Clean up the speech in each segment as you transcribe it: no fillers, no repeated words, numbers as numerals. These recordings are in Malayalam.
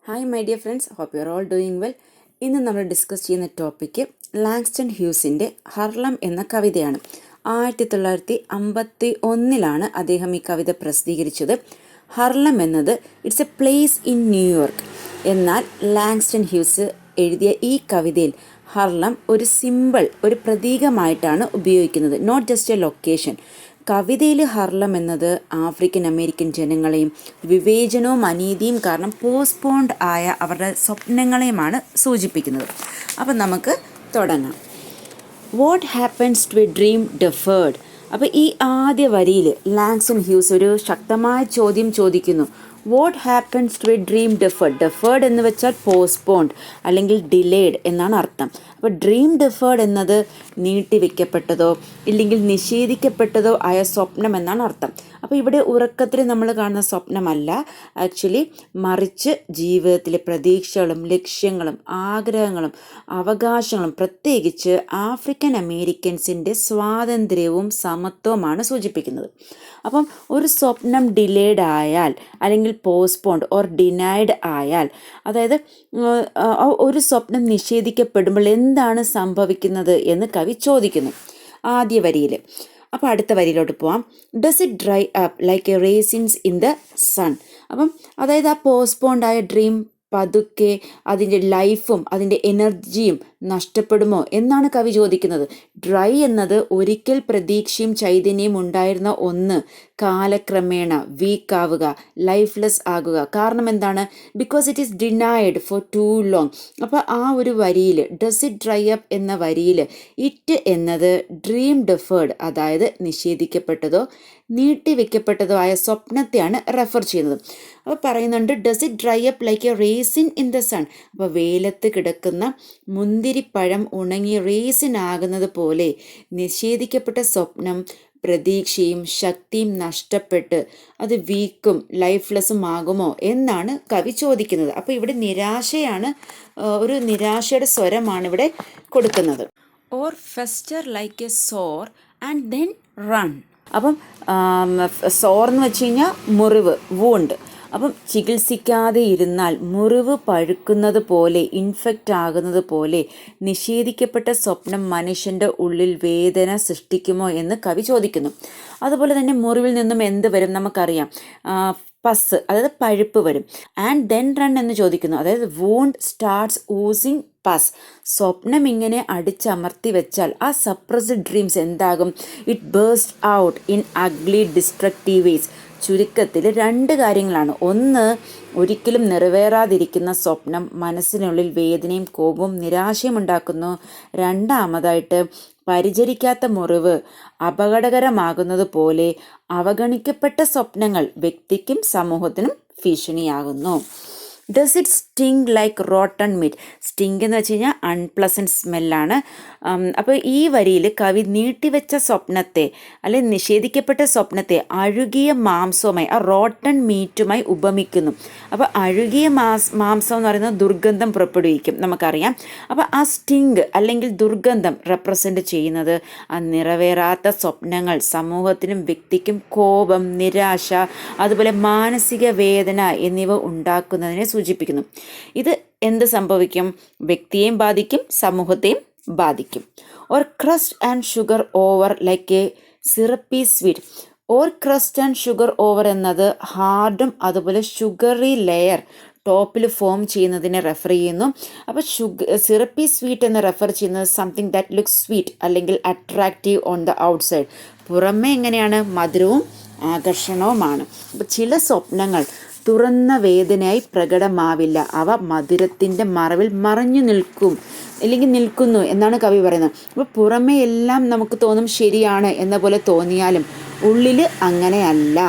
Hi my dear friends, hope you are all doing well. ഇന്ന് നമ്മൾ ഡിസ്കസ് ചെയ്യുന്ന ടോപ്പിക്ക് ലാങ്സ്റ്റൺ ഹ്യൂസിൻ്റെ ഹർലം എന്ന കവിതയാണ്. 1951 അദ്ദേഹം ഈ കവിത പ്രസിദ്ധീകരിച്ചത്. ഹർലം എന്നത് it's A place in New York. എന്നാൽ ലാങ്സ്റ്റൺ ഹ്യൂസ് എഴുതിയ ഈ കവിതയിൽ ഹർലം ഒരു സിമ്പിൾ, ഒരു പ്രതീകമായിട്ടാണ് ഉപയോഗിക്കുന്നത്, നോട്ട് ജസ്റ്റ് എ ലൊക്കേഷൻ. കവിതയിൽ ഹർലം എന്നത് ആഫ്രിക്കൻ അമേരിക്കൻ ജനങ്ങളെയും വിവേചനവും അനീതിയും കാരണം പോസ്റ്റ്പോൺഡ് ആയ അവരുടെ സ്വപ്നങ്ങളെയുമാണ് സൂചിപ്പിക്കുന്നത്. അപ്പം നമുക്ക് തുടങ്ങാം. What happens to a dream deferred. അപ്പോൾ ഈ ആദ്യ വരിയിൽ ലാങ്സ്റ്റൺ ഹ്യൂസ് ഒരു ശക്തമായ ചോദ്യം ചോദിക്കുന്നു. What happens to a dream deferred. Deferred എന്ന് വെച്ചാൽ പോസ്റ്റ്പോൺഡ് അല്ലെങ്കിൽ ഡിലേഡ് എന്നാണ് അർത്ഥം. അപ്പോൾ ഡ്രീം ഡെഫേർഡ് എന്നത് നീട്ടിവെക്കപ്പെട്ടതോ ഇല്ലെങ്കിൽ നിഷേധിക്കപ്പെട്ടതോ ആയ സ്വപ്നം എന്നാണ് അർത്ഥം. അപ്പോൾ ഇവിടെ ഉറക്കത്തിൽ നമ്മൾ കാണുന്ന സ്വപ്നമല്ല, ആക്ച്വലി മറിച്ച് ജീവിതത്തിലെ പ്രതീക്ഷകളും ലക്ഷ്യങ്ങളും ആഗ്രഹങ്ങളും അവകാശങ്ങളും, പ്രത്യേകിച്ച് ആഫ്രിക്കൻ അമേരിക്കൻസിൻ്റെ സ്വാതന്ത്ര്യവും സമത്വവുമാണ് സൂചിപ്പിക്കുന്നത്. അപ്പം ഒരു സ്വപ്നം ഡിലേഡ് ആയാൽ അല്ലെങ്കിൽ പോസ്റ്റ്പോൺഡ് ഓർ ഡിനൈഡ് ആയാൽ, അതായത് ഒരു സ്വപ്നം നിഷേധിക്കപ്പെടുമ്പോൾ എന്താണ് സംഭവിക്കുന്നത് എന്ന് കവി ചോദിക്കുന്നു ആദ്യ വരിയിൽ. അപ്പോൾ അടുത്ത വരിയിലോട്ട് പോവാം. Does it dry up like a raisins in the sun. അപ്പം അതായത് ആ പോസ്റ്റ്പോൺഡ് ആയ ഡ്രീം പതുക്കെ അതിൻ്റെ ലൈഫും അതിൻ്റെ എനർജിയും നഷ്ടപ്പെടുമോ എന്നാണ് കവി ചോദിക്കുന്നത്. ഡ്രൈ എന്നത് ഒരിക്കൽ പ്രതീക്ഷയും ചൈതന്യവും ഉണ്ടായിരുന്ന ഒന്ന് കാലക്രമേണ വീക്കാവുക, ലൈഫ്ലെസ് ആകുക. കാരണം എന്താണ്? Because it is denied for too long. അപ്പോൾ ആ ഒരു വരിയിൽ, ഡസ് ഇറ്റ് ഡ്രൈ അപ്പ് എന്ന വരിയിൽ ഇറ്റ് എന്നത് ഡ്രീം ഡെഫേർഡ്, അതായത് നിഷേധിക്കപ്പെട്ടതോ നീട്ടിവെക്കപ്പെട്ടതോ ആയ സ്വപ്നത്തെയാണ് റെഫർ ചെയ്യുന്നത്. അപ്പോൾ പറയുന്നുണ്ട് does it dry up like a raisin in the sun. അപ്പോൾ വെയിലത്ത് കിടക്കുന്ന മുന്തിരിപ്പഴം ഉണങ്ങി റേസിൻ ആകുന്നത് പോലെ നിഷേധിക്കപ്പെട്ട സ്വപ്നം പ്രതീക്ഷയും ശക്തിയും നഷ്ടപ്പെട്ട് അത് വീക്കും ലൈഫ്ലെസ്സും ആകുമോ എന്നാണ് കവി ചോദിക്കുന്നത്. അപ്പോൾ ഇവിടെ നിരാശയാണ്, ഒരു നിരാശയുടെ സ്വരമാണ് ഇവിടെ കൊടുക്കുന്നത്. Or fester like a sore and then run. അപ്പം സോർ എന്ന് വെച്ച് കഴിഞ്ഞാൽ മുറിവ്, വൂണ്ട്. അപ്പം ചികിത്സിക്കാതെ ഇരുന്നാൽ മുറിവ് പഴുക്കുന്നത് പോലെ, ഇൻഫെക്റ്റ് ആകുന്നത് പോലെ നിഷേധിക്കപ്പെട്ട സ്വപ്നം മനുഷ്യൻ്റെ ഉള്ളിൽ വേദന സൃഷ്ടിക്കുമോ എന്ന് കവി ചോദിക്കുന്നു. അതുപോലെ തന്നെ മുറിവിൽ നിന്നും എന്ത് വരും നമുക്കറിയാം, പസ്, അതായത് പഴുപ്പ് വരും. ആൻഡ് ദെൻ റൺ എന്ന് ചോദിക്കുന്നു, അതായത് വൂണ്ട് സ്റ്റാർട്ട്സ് ഊസിങ് പസ്. സ്വപ്നം ഇങ്ങനെ അടിച്ചമർത്തി വെച്ചാൽ ആ സപ്രസ്ഡ് ഡ്രീംസ് എന്താകും? It burst out in ugly destructive ways. ചുരുക്കത്തിൽ രണ്ട് കാര്യങ്ങളാണ്. ഒന്ന്, ഒരിക്കലും നിറവേറാതിരിക്കുന്ന സ്വപ്നം മനസ്സിനുള്ളിൽ വേദനയും കോപവും നിരാശയും ഉണ്ടാക്കുന്നു. രണ്ടാമതായിട്ട്, പരിചരിക്കാത്ത മുറിവ് അപകടകരമാകുന്നത് പോലെ അവഗണിക്കപ്പെട്ട സ്വപ്നങ്ങൾ വ്യക്തിക്കും സമൂഹത്തിനും ഭീഷണിയാകുന്നു. Does it stink like rotten meat. Stink എന്ന് വെച്ച് കഴിഞ്ഞാൽ അൺപ്ലസൻറ്റ് സ്മെല്ലാണ്. അപ്പോൾ ഈ വരിയിൽ കവി നീട്ടിവെച്ച സ്വപ്നത്തെ അല്ലെങ്കിൽ നിഷേധിക്കപ്പെട്ട സ്വപ്നത്തെ അഴുകിയ മാംസവുമായി, ആ റോട്ടൺ മീറ്റുമായി ഉപമിക്കുന്നു. അപ്പോൾ അഴുകിയ മാംസം എന്ന് പറയുന്നത് ദുർഗന്ധം പുറപ്പെടുവിക്കും, നമുക്കറിയാം. അപ്പോൾ ആ സ്റ്റിങ് അല്ലെങ്കിൽ ദുർഗന്ധം റെപ്രസെൻ്റ് ചെയ്യുന്നത് ആ നിറവേറാത്ത സ്വപ്നങ്ങൾ സമൂഹത്തിനും വ്യക്തിക്കും കോപം, നിരാശ, അതുപോലെ മാനസിക വേദന എന്നിവ ഉണ്ടാക്കുന്നതിനെ സൂചിപ്പിക്കുന്നു. ഇത് എന്ത് സംഭവിക്കും? വ്യക്തിയെയും ബാധിക്കും, സമൂഹത്തെയും ബാധിക്കും. Or crust and sugar over like a syrupy sweet. Or crust and sugar over എന്നത് ഹാർഡും അതുപോലെ ഷുഗറി ലെയർ ടോപ്പിൽ ഫോം ചെയ്യുന്നതിനെ റെഫർ ചെയ്യുന്നു. അപ്പോൾ സിറപ്പി സ്വീറ്റ് എന്ന് റെഫർ ചെയ്യുന്നത് സംതിങ് ദാറ്റ് ലുക്സ് സ്വീറ്റ് അല്ലെങ്കിൽ അട്രാക്റ്റീവ് ഓൺ ദ ഔട്ട്സൈഡ്. പുറമേ എങ്ങനെയാണ്? മധുരവും ആകർഷണവുമാണ്. അപ്പോൾ ചില സ്വപ്നങ്ങൾ തുറന്ന വേദനയായി പ്രകടമാവില്ല, അവ മധുരത്തിൻ്റെ മറവിൽ മറഞ്ഞു നിൽക്കും അല്ലെങ്കിൽ നിൽക്കുന്നു എന്നാണ് കവി പറയുന്നത്. അപ്പോൾ പുറമേ എല്ലാം നമുക്ക് തോന്നും ശരിയാണ് എന്ന പോലെ തോന്നിയാലും ഉള്ളിൽ അങ്ങനെയല്ല.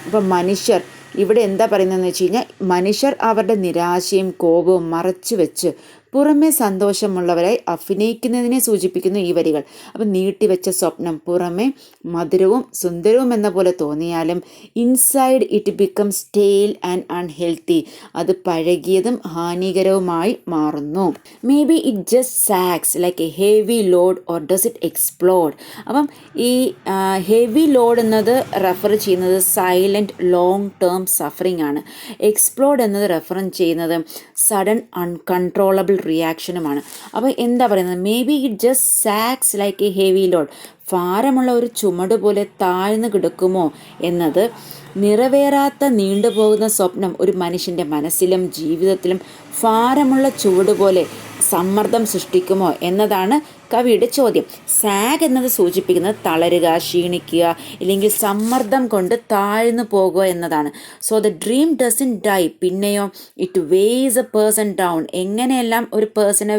അപ്പം മനുഷ്യർ ഇവിടെ എന്താ പറയുന്നതെന്ന് വെച്ച് കഴിഞ്ഞാൽ, മനുഷ്യർ അവരുടെ നിരാശയും കോപവും മറച്ചു വെച്ച് പുറമെ സന്തോഷമുള്ളവരായി അഭിനയിക്കുന്നതിനെ സൂചിപ്പിക്കുന്നു ഈ വരികൾ. അപ്പം നീട്ടിവെച്ച സ്വപ്നം പുറമെ മധുരവും സുന്ദരവും എന്ന പോലെ തോന്നിയാലും inside it become stale and unhealthy, അത് പഴകിയതും ഹാനികരവുമായി മാറുന്നു. Maybe it just sags like a heavy load or does it explode. അപ്പം ഈ ഹെവി ലോഡ് എന്നത് റെഫർ ചെയ്യുന്നത് സൈലൻറ്റ് ലോങ് ടേം സഫറിങ് ആണ്. എക്സ്പ്ലോഡ് എന്നത് റെഫർ ചെയ്യുന്നത് സഡൻ അൺകൺട്രോളബിൾ റിയാക്ഷനുമാണ്. അപ്പോൾ എന്താ പറയുന്നത്, maybe it just sags like a heavy load, ഭാരമുള്ള ഒരു ചുമട് പോലെ താഴ്ന്നു കിടക്കുമോ എന്നത് നിറവേറാത്ത നീണ്ടുപോകുന്ന സ്വപ്നം ഒരു മനുഷ്യൻ്റെ മനസ്സിലും ജീവിതത്തിലും ഭാരമുള്ള ചുവട് പോലെ സമ്മർദ്ദം സൃഷ്ടിക്കുമോ എന്നതാണ് കവിയുടെ ചോദ്യം. സാഗ് എന്നത് സൂചിപ്പിക്കുന്നത് തളരുക, ക്ഷീണിക്കുക, ഇല്ലെങ്കിൽ സമ്മർദ്ദം കൊണ്ട് താഴ്ന്നു പോകുക എന്നതാണ്. So the dream doesn't die. പിന്നെയോ it weighs a person down. എങ്ങനെയെല്ലാം ഒരു പേഴ്സണെ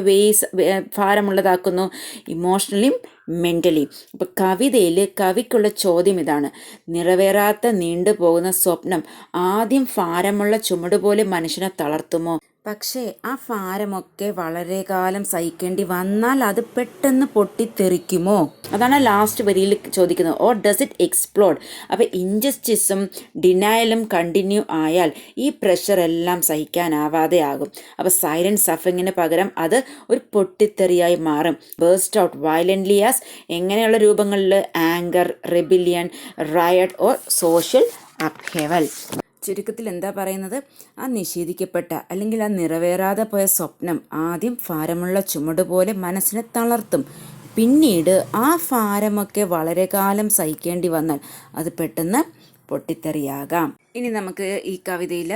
ഭാരമുള്ളതാക്കുന്നു, ഇമോഷണലിയും മെൻ്റലി. അപ്പോൾ കവിതയിൽ കവിക്കുള്ള ചോദ്യം ഇതാണ്: നിറവേറാത്ത നീണ്ടുപോകുന്ന സ്വപ്നം ആദ്യം ഭാരമുള്ള ചുമട് പോലെ മനുഷ്യനെ തളർത്തുമോ? പക്ഷേ ആ ഭാരമൊക്കെ വളരെ കാലം സഹിക്കേണ്ടി വന്നാൽ അത് പെട്ടെന്ന് പൊട്ടിത്തെറിക്കുമോ? അതാണ് ലാസ്റ്റ് വരിയിൽ ചോദിക്കുന്നത്. Or does it explode. അപ്പോൾ ഇൻജസ്റ്റിസും ഡിനയലും കണ്ടിന്യൂ ആയാൽ ഈ പ്രഷർ എല്ലാം സഹിക്കാനാവാതെ ആകും. അപ്പോൾ സൈലൻറ്റ് സഫറിങ്ങിന് പകരം അത് ഒരു പൊട്ടിത്തെറിയായി മാറും. ബേസ്റ്റ് ഔട്ട് വയലൻ്റ്ലി ആസ് എങ്ങനെയുള്ള രൂപങ്ങളിൽ? Anger, rebellion, riot or social upheaval. ചുരുക്കത്തിൽ എന്താ പറയുന്നത്, ആ നിഷേധിക്കപ്പെട്ട അല്ലെങ്കിൽ ആ നിറവേറാതെ പോയ സ്വപ്നം ആദ്യം ഭാരമുള്ള ചുമട് പോലെ മനസ്സിനെ തളർത്തും. പിന്നീട് ആ ഭാരമൊക്കെ വളരെ കാലം സഹിക്കേണ്ടി വന്നാൽ അത് പെട്ടെന്ന് പൊട്ടിത്തെറിയാകാം. ഇനി നമുക്ക് ഈ കവിതയിൽ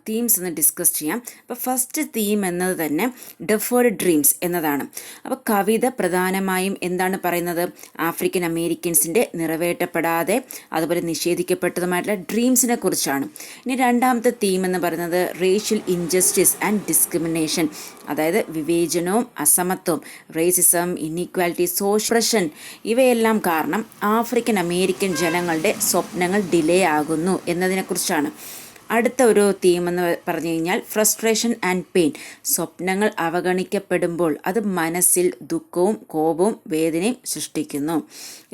തീംസ് ഒന്ന് ഡിസ്കസ് ചെയ്യാം. അപ്പോൾ ഫസ്റ്റ് തീം എന്നത് തന്നെ ഡെഫേർഡ് ഡ്രീംസ് എന്നതാണ്. അപ്പോൾ കവിത പ്രധാനമായും എന്താണ് പറയുന്നത്? ആഫ്രിക്കൻ അമേരിക്കൻസിൻ്റെ നിറവേറ്റപ്പെടാതെ അതുപോലെ നിഷേധിക്കപ്പെട്ടതുമായിട്ടുള്ള ഡ്രീംസിനെ കുറിച്ചാണ്. ഇനി രണ്ടാമത്തെ തീം എന്ന് പറയുന്നത് റേഷ്യൽ ഇൻജസ്റ്റിസ് ആൻഡ് ഡിസ്ക്രിമിനേഷൻ, അതായത് വിവേചനവും അസമത്വവും, റേസിസം, ഇനീക്വാലിറ്റി, സോഷ്യൽ ഇവയെല്ലാം കാരണം ആഫ്രിക്കൻ അമേരിക്കൻ ജനങ്ങളുടെ സ്വപ്നങ്ങൾ ഡിലേ ആകുന്നു എന്നതിനെക്കുറിച്ചാണ്. അടുത്ത ഒരു തീം എന്ന് പറഞ്ഞു കഴിഞ്ഞാൽ ഫ്രസ്ട്രേഷൻ ആൻഡ് പെയിൻ. സ്വപ്നങ്ങൾ അവഗണിക്കപ്പെടുമ്പോൾ അത് മനസ്സിൽ ദുഃഖവും കോപവും വേദനയും സൃഷ്ടിക്കുന്നു.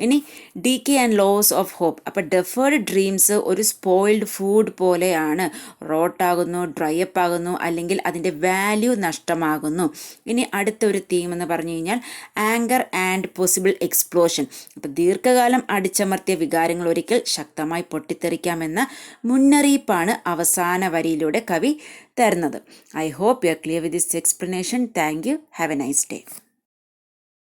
ഇനി decay and loss of hope. അപ്പോൾ ഡെഫേർഡ് ഡ്രീംസ് ഒരു സ്പോയിൽഡ് ഫുഡ് പോലെയാണ്. റോട്ടാകുന്നു, ഡ്രൈ അപ്പ് ആകുന്നു, അല്ലെങ്കിൽ അതിൻ്റെ വാല്യൂ നഷ്ടമാകുന്നു. ഇനി അടുത്തൊരു തീം എന്ന് പറഞ്ഞു കഴിഞ്ഞാൽ ആങ്കർ ആൻഡ് പോസിബിൾ എക്സ്പ്ലോഷൻ. അപ്പോൾ ദീർഘകാലം അടിച്ചമർത്തിയ വികാരങ്ങൾ ഒരിക്കൽ ശക്തമായി പൊട്ടിത്തെറിക്കാമെന്ന മുന്നറിയിപ്പാണ് അവസാന വരിയിലൂടെ കവി തരുന്നത്. I hope you are clear with this explanation. Thank you. Have a nice day.